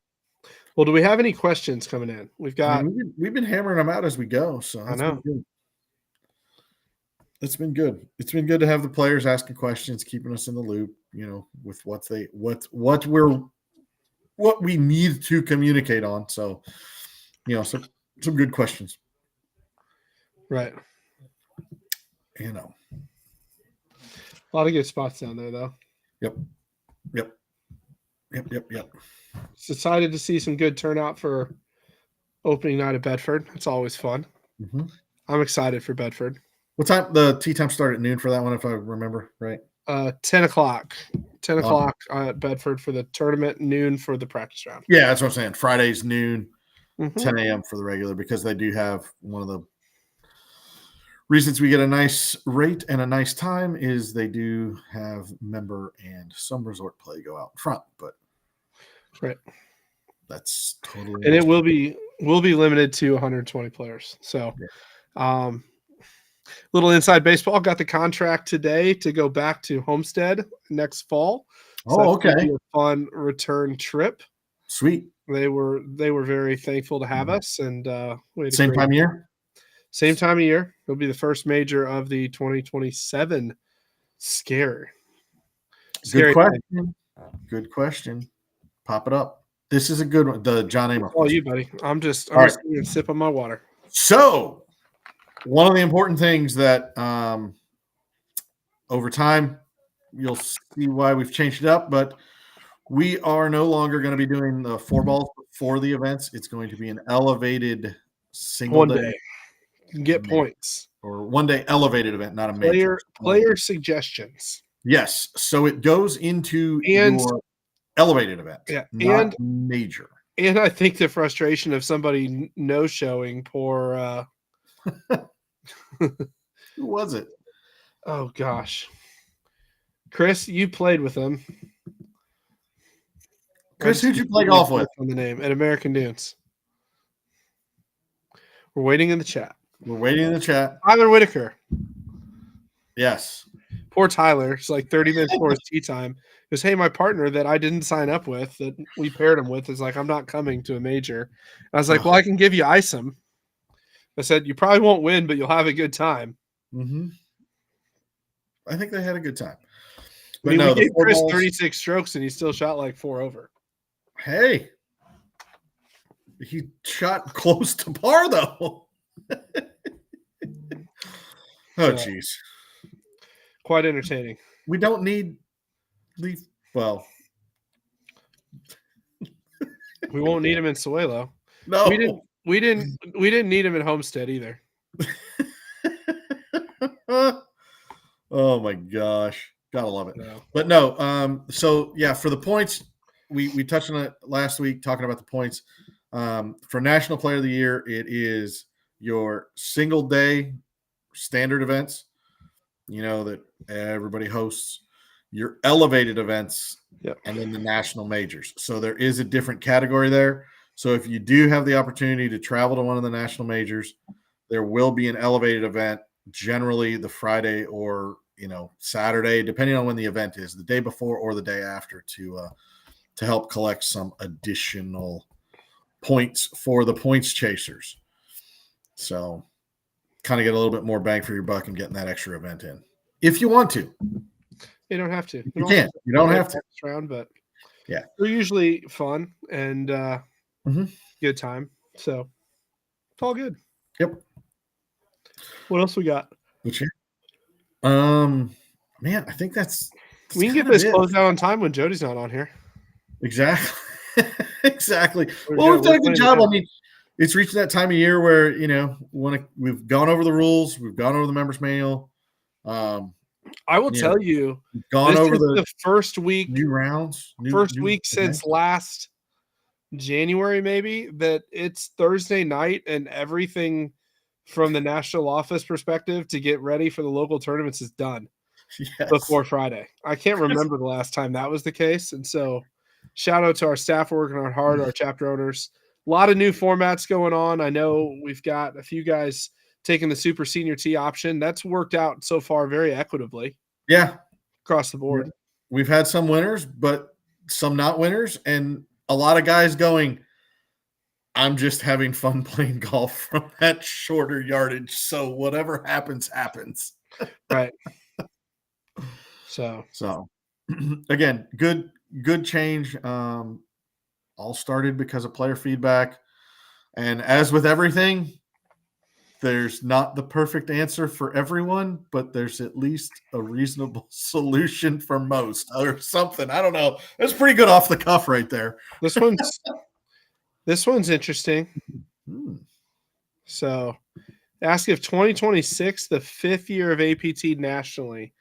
Well, do we have any questions coming in? We've been hammering them out as we go, so I know. It's been good. It's been good to have the players asking questions, keeping us in the loop, with what we need to communicate on. So, some good questions. Right. A lot of good spots down there, though. Yep. Just excited to see some good turnout for opening night at Bedford. It's always fun. Mm-hmm. I'm excited for Bedford. What time? The tee time started at noon for that one, if I remember right. 10 o'clock. 10 o'clock at Bedford for the tournament, noon for the practice round. Yeah, that's what I'm saying. Fridays, noon, 10 a.m. for the regular, because they do have one of the reasons we get a nice rate and a nice time is they do have member and some resort play go out in front, but right. That's totally. And it will be limited to 120 players. So, little inside baseball, got the contract today to go back to Homestead next fall. So okay. A fun return trip. Sweet. They were very thankful to have us, and same time of year. Same time of year. It'll be the first major of the 2027. Scary. Good question. Good question. Pop it up. This is a good one. The John Amer. Oh, you, buddy. I'm just going to sip on my water. So, one of the important things that over time, you'll see why we've changed it up, but we are no longer going to be doing the 4 balls before the events. It's going to be an elevated single day. You can get points. Or 1 day elevated event, not a major. Player suggestions. Yes. So it goes into your elevated event, not major. And I think the frustration of somebody no-showing poor who was it? Oh gosh. Chris, you played with them. Chris, who'd you play golf with? On the name at American Dunes. We're waiting in the chat. Tyler Whitaker. Yes. Poor Tyler. It's like 30 minutes before his tee time. He goes, hey, my partner that I didn't sign up with, that we paired him with, is like, I'm not coming to a major. And I was like, well, I can give you Isom. I said, you probably won't win, but you'll have a good time. Mm-hmm. I think they had a good time. But we gave Chris 36 strokes, and he still shot like 4 over. Hey. He shot close to par, though. Oh, jeez. Quite entertaining. We don't need we won't need him in Sewelo. No. We didn't need him at Homestead either. Oh my gosh. Gotta love it. No. But no, so yeah, for the points, we touched on it last week talking about the points. For National Player of the Year, it is your single day standard events, that everybody hosts, your elevated events, and then the national majors. So there is a different category there. So if you do have the opportunity to travel to one of the national majors, there will be an elevated event, generally the Friday or Saturday, depending on when the event is, the day before or the day after, to help collect some additional points for the points chasers. So kind of get a little bit more bang for your buck and getting that extra event in. If you want to. You don't have to. You can. You don't have to. Round, but yeah, they're usually fun and good time. So it's all good. Yep. What else we got? Which man, I think that's we can get this closed out on time when Jody's not on here. Exactly. Exactly. Well, we've done a good job. I mean, it's reaching that time of year where we've gone over the rules, we've gone over the members manual. I will tell you, gone over the first week, new rounds, first week since last January, maybe, that it's Thursday night and everything from the national office perspective to get ready for the local tournaments is done before Friday. I can't remember the last time that was the case. And so shout out to our staff working on hard, our chapter owners. A lot of new formats going on. I know we've got a few guys taking the super senior T option. That's worked out so far very equitably. Yeah. Across the board. Yeah. We've had some winners, but some not winners. And a lot of guys going, I'm just having fun playing golf from that shorter yardage. So whatever happens, happens. Right. So again, good change. All started because of player feedback. And as with everything, there's not the perfect answer for everyone, but there's at least a reasonable solution for most or something. I don't know. That's pretty good off the cuff right there. This one's interesting. So ask if 2026, the 5th year of APT nationally,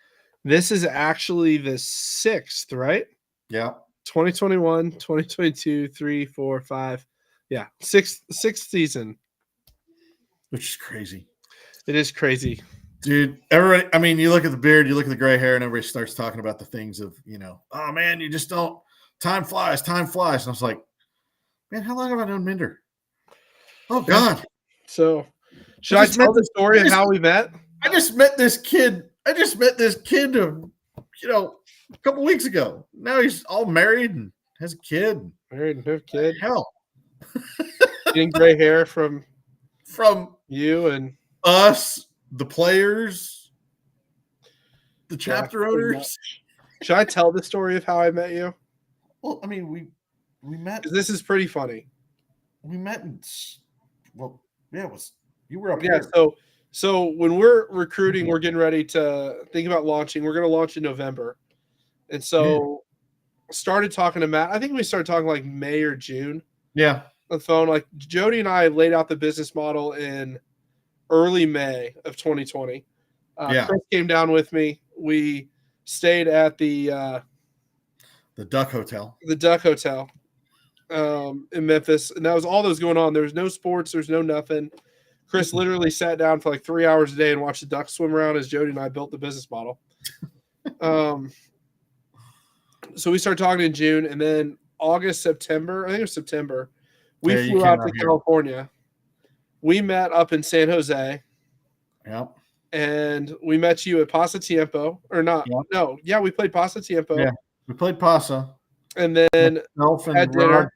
this is actually the 6th, right? Yeah. 2021, 2022, 3, 4, 5. Yeah. Sixth season. Which is crazy. It is crazy. Dude, everybody, I mean, you look at the beard, you look at the gray hair, and everybody starts talking about the things of, oh man, you just don't, time flies. And I was like, man, how long have I known Minder? Oh God. So should I tell the story of how we met? I just met this kid a couple weeks ago. Now he's all married and has a kid. Hell. Getting gray hair from you and us, the players, the chapter owners. Should I tell the story of how I met you? Well, I mean, we met. This is pretty funny. We met you were up here. So when we're recruiting, we're getting ready to think about launching. We're going to launch in November. And so started talking to Matt. I think we started talking like May or June. Yeah. On the phone. Like Jody and I laid out the business model in early May of 2020. Chris came down with me. We stayed at the Duck Hotel. The Duck Hotel in Memphis. And that was all that was going on. There was no sports. There's no nothing. Chris literally sat down for like 3 hours a day and watched the ducks swim around as Jody and I built the business model. So we started talking in June, and then August, September, I think it was September, we flew out to California. We met up in San Jose. Yep. And we met you at Pasa Tiempo. Or not. Yep. No. Yeah, we played Pasa Tiempo. Yeah, we played Pasa. And then had dinner.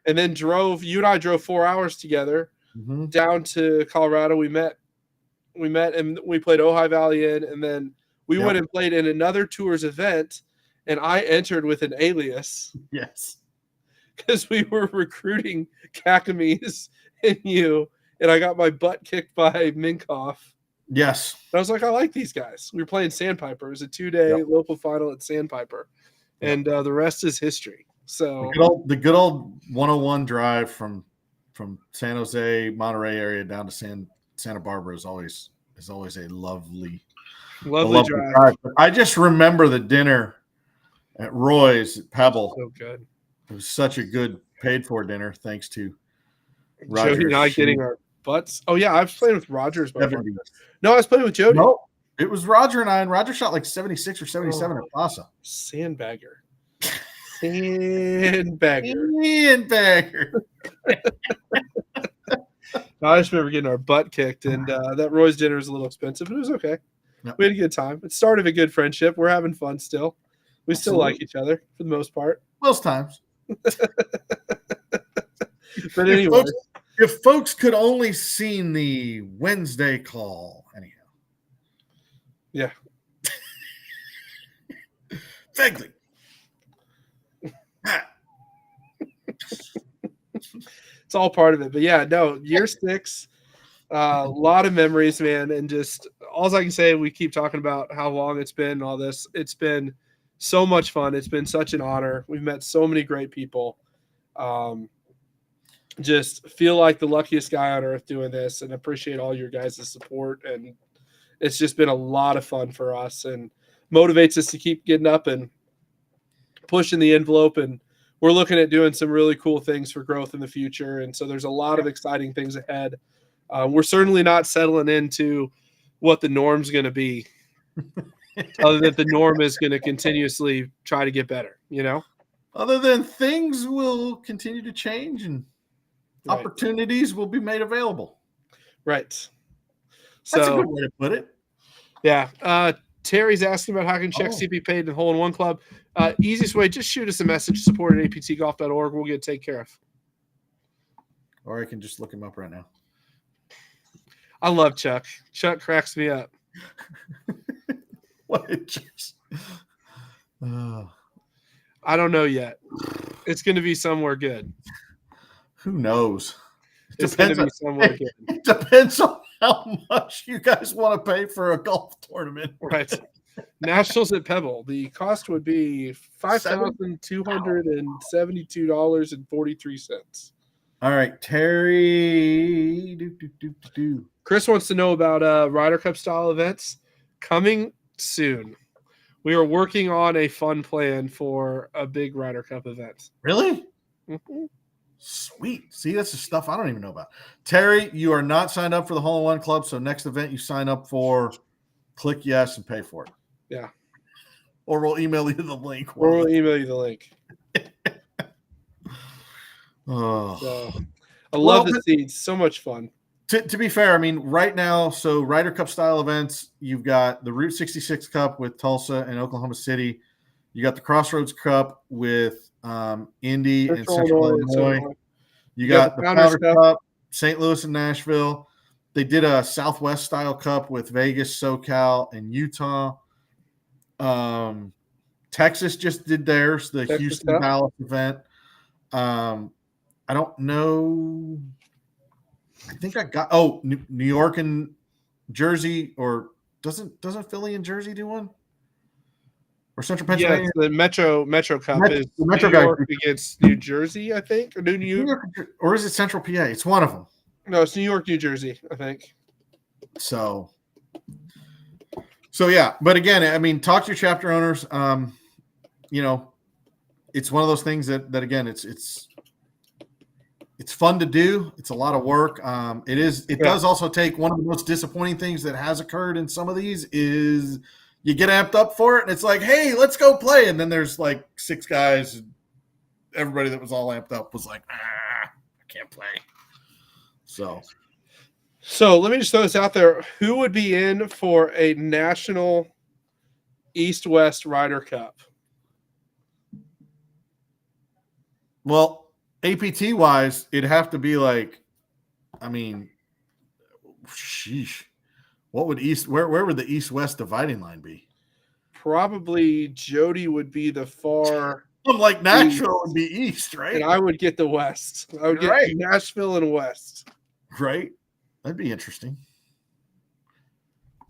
And then you and I drove 4 hours together down to Colorado. We met and we played Ojai Valley Inn. And then we went and played in another tours event. And I entered with an alias. Yes. Because we were recruiting Cakamies and you, and I got my butt kicked by Minkoff. Yes. And I was like, I like these guys. We were playing Sandpiper. It was a 2-day local final at Sandpiper. And the rest is history. So the good old 101 drive from San Jose, Monterey area down to Santa Barbara is always a lovely drive. I just remember the dinner at Roy's at Pebble. So good. It was such a good paid-for dinner, thanks to Roger. Jody and I getting our butts. Oh, yeah, I was playing with Rogers. No, I was playing with Jody. No, it was Roger and I, and Roger shot like 76 or 77 at Pasa. Sandbagger. I just remember getting our butt kicked, and that Roy's dinner was a little expensive, but it was okay. Yep. We had a good time. It started a good friendship. We're having fun still. We still Absolutely. like each other for the most part. Most times. But anyway, if folks could only seen the Wednesday call, anyhow. yeah. Vaguely. It's all part of it. But yeah, no, year 6, a lot of memories, man. And just all I can say, we keep talking about how long it's been and all this. It's been so much fun. It's been such an honor. We've met so many great people. Just feel like the luckiest guy on earth doing this, and appreciate all your guys' support. And it's just been a lot of fun for us and motivates us to keep getting up and pushing the envelope. And we're looking at doing some really cool things for growth in the future. And so there's a lot of exciting things ahead. We're certainly not settling into what the norm's going to be, other than the norm is going to continuously try to get better, you know? Other than things will continue to change and opportunities will be made available. Right. So, that's a good way to put it. Yeah. Terry's asking about how can checks be paid in the Hole in One Club. Easiest way, just shoot us a message, support at aptgolf.org. We'll get it taken care of. Or I can just look him up right now. I love Chuck. Chuck cracks me up. What? I don't know yet. It's going to be somewhere good. Who knows? It's going to be somewhere good. It depends on how much you guys want to pay for a golf tournament. Right. Nationals at Pebble. The cost would be $5,272.43. All right, Terry. Chris wants to know about Ryder Cup style events coming soon. We are working on a fun plan for a big Ryder Cup event. Really? Mm-hmm. Sweet. See, that's the stuff I don't even know about. Terry, you are not signed up for the Hole in One Club, so next event you sign up for, click yes and pay for it. Yeah. Or we'll email you the link. Or we'll email you the link. Oh. So, I love the seeds. So much fun. To be fair, I mean, right now, so Ryder Cup style events, you've got the Route 66 Cup with Tulsa and Oklahoma City. You got the Crossroads Cup with Indy and Central Illinois. You got the Powder Cup, St. Louis and Nashville. They did a Southwest style cup with Vegas, SoCal, and Utah. Texas just did theirs, the Houston Dallas event. I don't know. I think I got New York and Jersey, or doesn't Philly and Jersey do one? Or Central Pennsylvania? Yeah, the Metro Cup is the Metro New York against New Jersey, I think. Or New York, or is it Central PA? It's one of them. No, it's New York, New Jersey, I think. So yeah, but again, I mean, talk to your chapter owners. You know, it's one of those things that again, it's fun to do. It's a lot of work. It does also take. One of the most disappointing things that has occurred in some of these is you get amped up for it and it's like, hey, let's go play. And then there's like 6 guys. And everybody that was all amped up was like, I can't play. So let me just throw this out there. Who would be in for a national East-West Ryder Cup? Well, APT wise, it'd have to be like, I mean, sheesh. What would where would the East-West dividing line be? Probably Jody would be the far. Like Nashville would be East, right? And I would get the West. I would get Nashville and West. Right. That'd be interesting.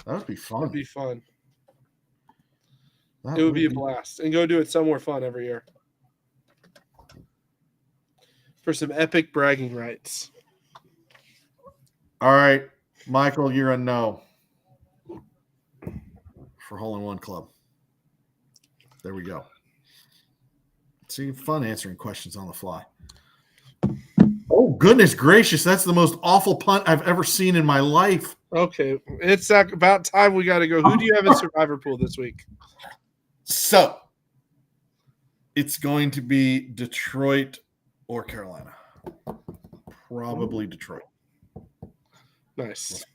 That would be fun. That'd be fun. It would be a blast. And go do it somewhere fun every year. For some epic bragging rights. All right, Michael, you're a no for Hole in One Club. There we go. See, fun answering questions on the fly. Oh, goodness gracious. That's the most awful punt I've ever seen in my life. Okay. It's about time we got to go. Who do you have in Survivor Pool this week? So, it's going to be Detroit or Carolina. Probably Detroit. Nice.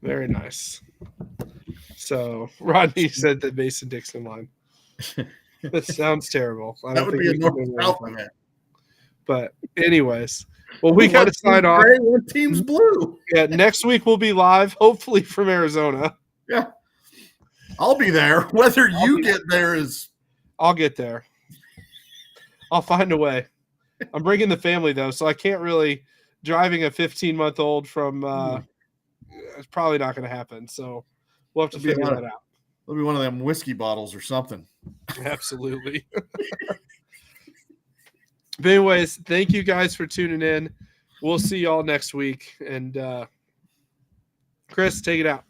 Very nice. So Rodney said the Mason Dixon line. That sounds terrible. I That don't would think be a we can North do South anything. event. But anyways, well, we got to One sign team's off. gray, one team's blue. Yeah, next week we'll be live, hopefully from Arizona. Yeah. I'll be there. Whether you be get there is I'll get there. I'll find a way. I'm bringing the family though, so I can't really driving a 15-month-old from. It's probably not going to happen. So we'll have to figure that out. It'll be one of them whiskey bottles or something. Absolutely. But anyways, thank you guys for tuning in. We'll see y'all next week. And Chris, take it out.